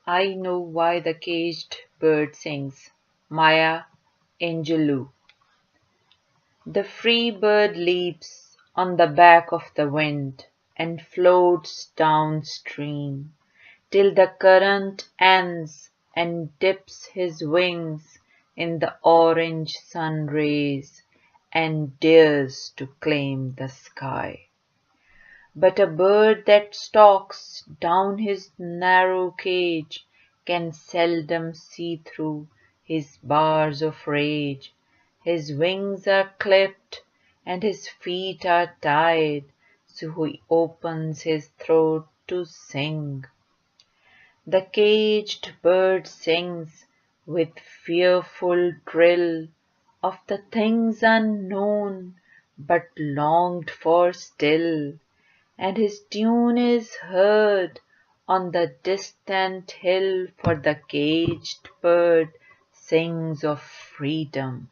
I know why the caged bird sings. Maya Angelou. The free bird leaps on the back of the wind and floats downstream till the current ends and dips his wings in the orange sun rays and dares to claim the sky. But a bird that stalks down his narrow cage can seldom see through his bars of rage. His wings are clipped and his feet are tied, so he opens his throat to sing. The caged bird sings with fearful thrill of the things unknown but longed for still, and his tune is heard on the distant hill, for the caged bird sings of freedom.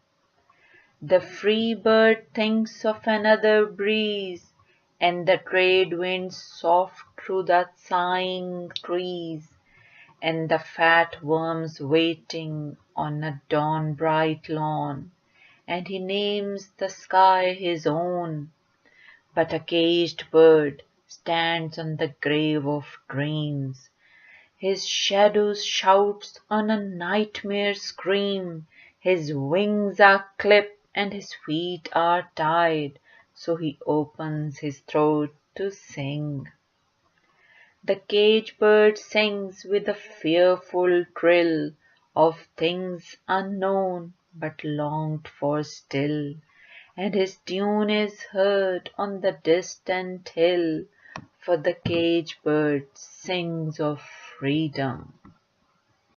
The free bird thinks of another breeze, and the trade winds soft through the sighing trees, and the fat worms waiting on a dawn bright lawn, and he names the sky his own. But a caged bird stands on the grave of dreams. His shadow shouts on a nightmare scream. His wings are clipped and his feet are tied, so he opens his throat to sing. The caged bird sings with a fearful thrill of things unknown but longed for still, and his tune is heard on the distant hill, for the caged bird sings of freedom.